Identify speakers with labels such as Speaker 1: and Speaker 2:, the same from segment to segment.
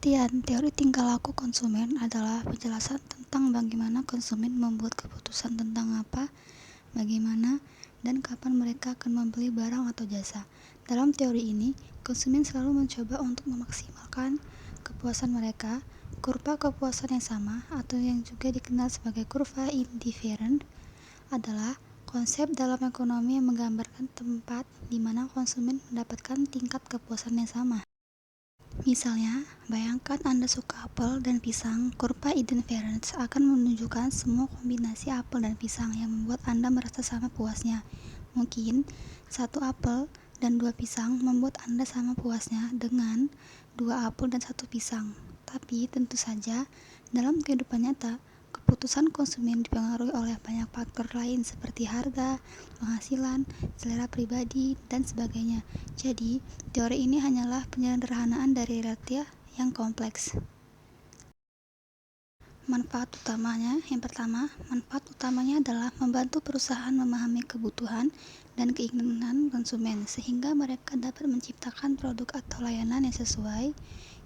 Speaker 1: Pengertian teori tingkah laku konsumen adalah penjelasan tentang bagaimana konsumen membuat keputusan tentang apa, bagaimana, dan kapan mereka akan membeli barang atau jasa. Dalam teori ini, konsumen selalu mencoba untuk memaksimalkan kepuasan mereka. Kurva kepuasan yang sama, atau yang juga dikenal sebagai kurva indifferent, adalah konsep dalam ekonomi yang menggambarkan tempat di mana konsumen mendapatkan tingkat kepuasan yang sama. Misalnya, bayangkan Anda suka apel dan pisang. Kurva indifference akan menunjukkan semua kombinasi apel dan pisang yang membuat Anda merasa sama puasnya. Mungkin, satu apel dan dua pisang membuat Anda sama puasnya dengan dua apel dan satu pisang. Tapi tentu saja, dalam kehidupan nyata, keputusan konsumen dipengaruhi oleh banyak faktor lain seperti harga, penghasilan, selera pribadi, dan sebagainya. Jadi, teori ini hanyalah penyederhanaan dari realita yang kompleks. Manfaat utamanya, yang pertama, manfaat utamanya adalah membantu perusahaan memahami kebutuhan dan keinginan konsumen sehingga mereka dapat menciptakan produk atau layanan yang sesuai.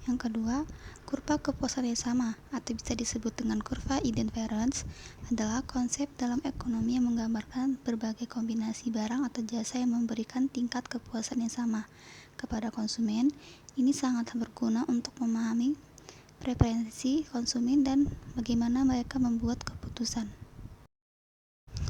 Speaker 1: Yang kedua, kurva kepuasan yang sama atau bisa disebut dengan kurva indifference adalah konsep dalam ekonomi yang menggambarkan berbagai kombinasi barang atau jasa yang memberikan tingkat kepuasan yang sama kepada konsumen. Ini sangat berguna untuk memahami preferensi konsumen dan bagaimana mereka membuat keputusan.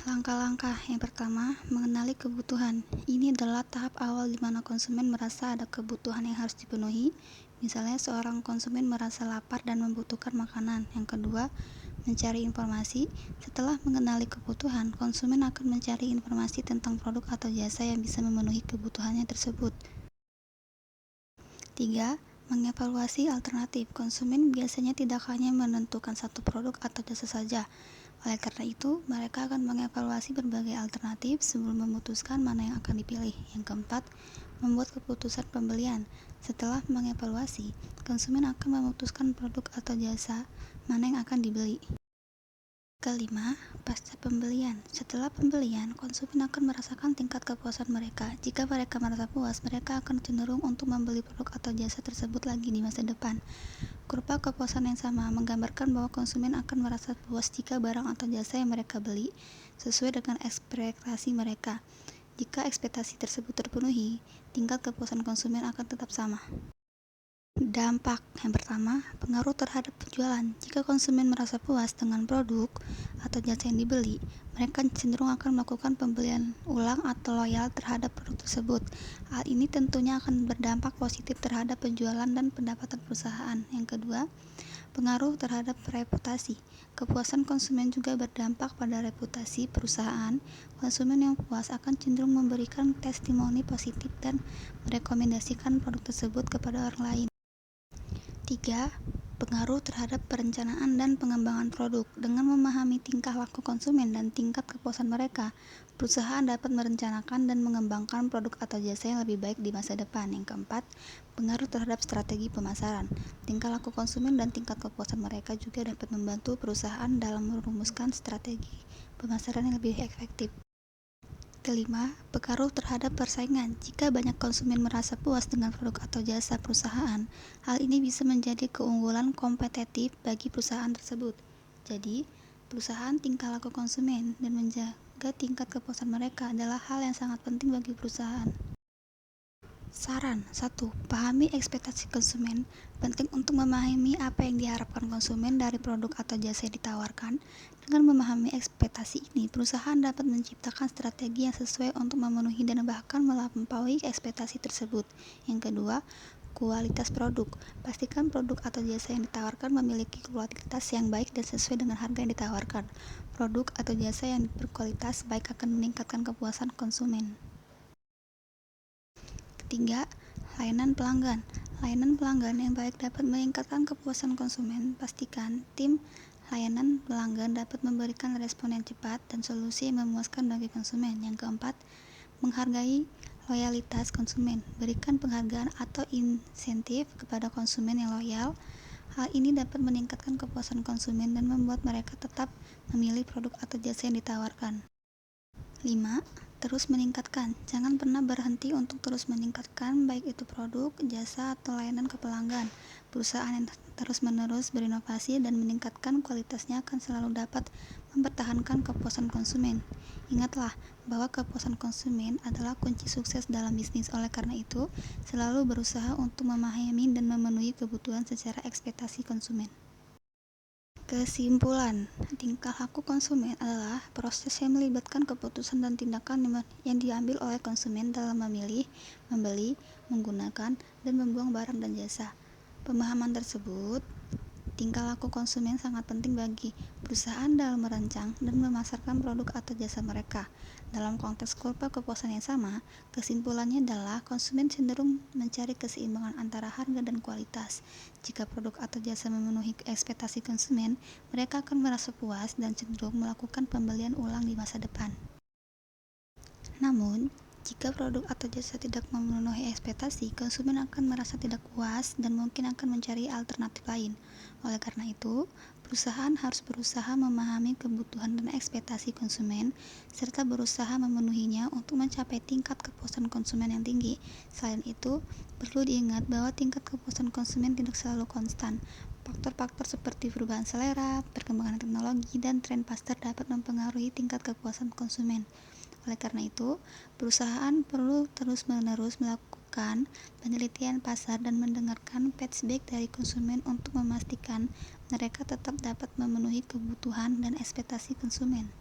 Speaker 1: Langkah-langkah yang pertama, mengenali kebutuhan. Ini adalah tahap awal di mana konsumen merasa ada kebutuhan yang harus dipenuhi. Misalnya, seorang konsumen merasa lapar dan membutuhkan makanan. Yang kedua, mencari informasi. Setelah mengenali kebutuhan, konsumen akan mencari informasi tentang produk atau jasa yang bisa memenuhi kebutuhannya tersebut. 3. Mengevaluasi alternatif. Konsumen biasanya tidak hanya menentukan satu produk atau jasa saja. Oleh karena itu, mereka akan mengevaluasi berbagai alternatif sebelum memutuskan mana yang akan dipilih. Yang keempat, membuat keputusan pembelian. Setelah mengevaluasi, konsumen akan memutuskan produk atau jasa mana yang akan dibeli. Kelima, pasca pembelian. Setelah pembelian, konsumen akan merasakan tingkat kepuasan mereka. Jika mereka merasa puas, mereka akan cenderung untuk membeli produk atau jasa tersebut lagi di masa depan. Kurva kepuasan yang sama menggambarkan bahwa konsumen akan merasa puas jika barang atau jasa yang mereka beli sesuai dengan ekspektasi mereka. Jika ekspektasi tersebut terpenuhi, tingkat kepuasan konsumen akan tetap sama. Dampak yang pertama, pengaruh terhadap penjualan. Jika konsumen merasa puas dengan produk atau jasa yang dibeli, mereka cenderung akan melakukan pembelian ulang atau loyal terhadap produk tersebut. Hal ini tentunya akan berdampak positif terhadap penjualan dan pendapatan perusahaan. Yang kedua, pengaruh terhadap reputasi. Kepuasan konsumen juga berdampak pada reputasi perusahaan. Konsumen yang puas akan cenderung memberikan testimoni positif dan merekomendasikan produk tersebut kepada orang lain. 3. Pengaruh terhadap perencanaan dan pengembangan produk. Dengan memahami tingkah laku konsumen dan tingkat kepuasan mereka, perusahaan dapat merencanakan dan mengembangkan produk atau jasa yang lebih baik di masa depan. Yang keempat, pengaruh terhadap strategi pemasaran. Tingkah laku konsumen dan tingkat kepuasan mereka juga dapat membantu perusahaan dalam merumuskan strategi pemasaran yang lebih efektif. Kelima, pengaruh terhadap persaingan. Jika banyak konsumen merasa puas dengan produk atau jasa perusahaan, hal ini bisa menjadi keunggulan kompetitif bagi perusahaan tersebut. Jadi, perusahaan tingkah laku konsumen dan menjaga tingkat kepuasan mereka adalah hal yang sangat penting bagi perusahaan. Saran 1. Pahami ekspektasi konsumen. Penting untuk memahami apa yang diharapkan konsumen dari produk atau jasa yang ditawarkan. Dengan memahami ekspektasi ini, perusahaan dapat menciptakan strategi yang sesuai untuk memenuhi dan bahkan melampaui ekspektasi tersebut. Yang kedua, kualitas produk. Pastikan produk atau jasa yang ditawarkan memiliki kualitas yang baik dan sesuai dengan harga yang ditawarkan. Produk atau jasa yang berkualitas baik akan meningkatkan kepuasan konsumen. Ketiga, layanan pelanggan. Layanan pelanggan yang baik dapat meningkatkan kepuasan konsumen. Pastikan tim layanan pelanggan dapat memberikan respon yang cepat dan solusi yang memuaskan bagi konsumen. Yang keempat, menghargai loyalitas konsumen. Berikan penghargaan atau insentif kepada konsumen yang loyal. Hal ini dapat meningkatkan kepuasan konsumen dan membuat mereka tetap memilih produk atau jasa yang ditawarkan. 5. Terus meningkatkan. Jangan pernah berhenti untuk terus meningkatkan, baik itu produk, jasa, atau layanan ke pelanggan. Perusahaan yang terus-menerus berinovasi dan meningkatkan kualitasnya akan selalu dapat mempertahankan kepuasan konsumen. Ingatlah bahwa kepuasan konsumen adalah kunci sukses dalam bisnis. Oleh karena itu, selalu berusaha untuk memahami dan memenuhi kebutuhan secara ekspektasi konsumen. Kesimpulan, tingkah laku konsumen adalah proses yang melibatkan keputusan dan tindakan yang diambil oleh konsumen dalam memilih, membeli, menggunakan, dan membuang barang dan jasa. Pemahaman tersebut, tingkah laku konsumen sangat penting bagi perusahaan dalam merancang dan memasarkan produk atau jasa mereka. Dalam konteks kurva kepuasan yang sama, kesimpulannya adalah konsumen cenderung mencari keseimbangan antara harga dan kualitas. Jika produk atau jasa memenuhi ekspektasi konsumen, mereka akan merasa puas dan cenderung melakukan pembelian ulang di masa depan. Namun, jika produk atau jasa tidak memenuhi ekspektasi, konsumen akan merasa tidak puas dan mungkin akan mencari alternatif lain. Oleh karena itu, perusahaan harus berusaha memahami kebutuhan dan ekspektasi konsumen, serta berusaha memenuhinya untuk mencapai tingkat kepuasan konsumen yang tinggi. Selain itu, perlu diingat bahwa tingkat kepuasan konsumen tidak selalu konstan. Faktor-faktor seperti perubahan selera, perkembangan teknologi, dan tren pasar dapat mempengaruhi tingkat kepuasan konsumen. Oleh karena itu, perusahaan perlu terus-menerus melakukan penelitian pasar dan mendengarkan feedback dari konsumen untuk memastikan mereka tetap dapat memenuhi kebutuhan dan ekspektasi konsumen.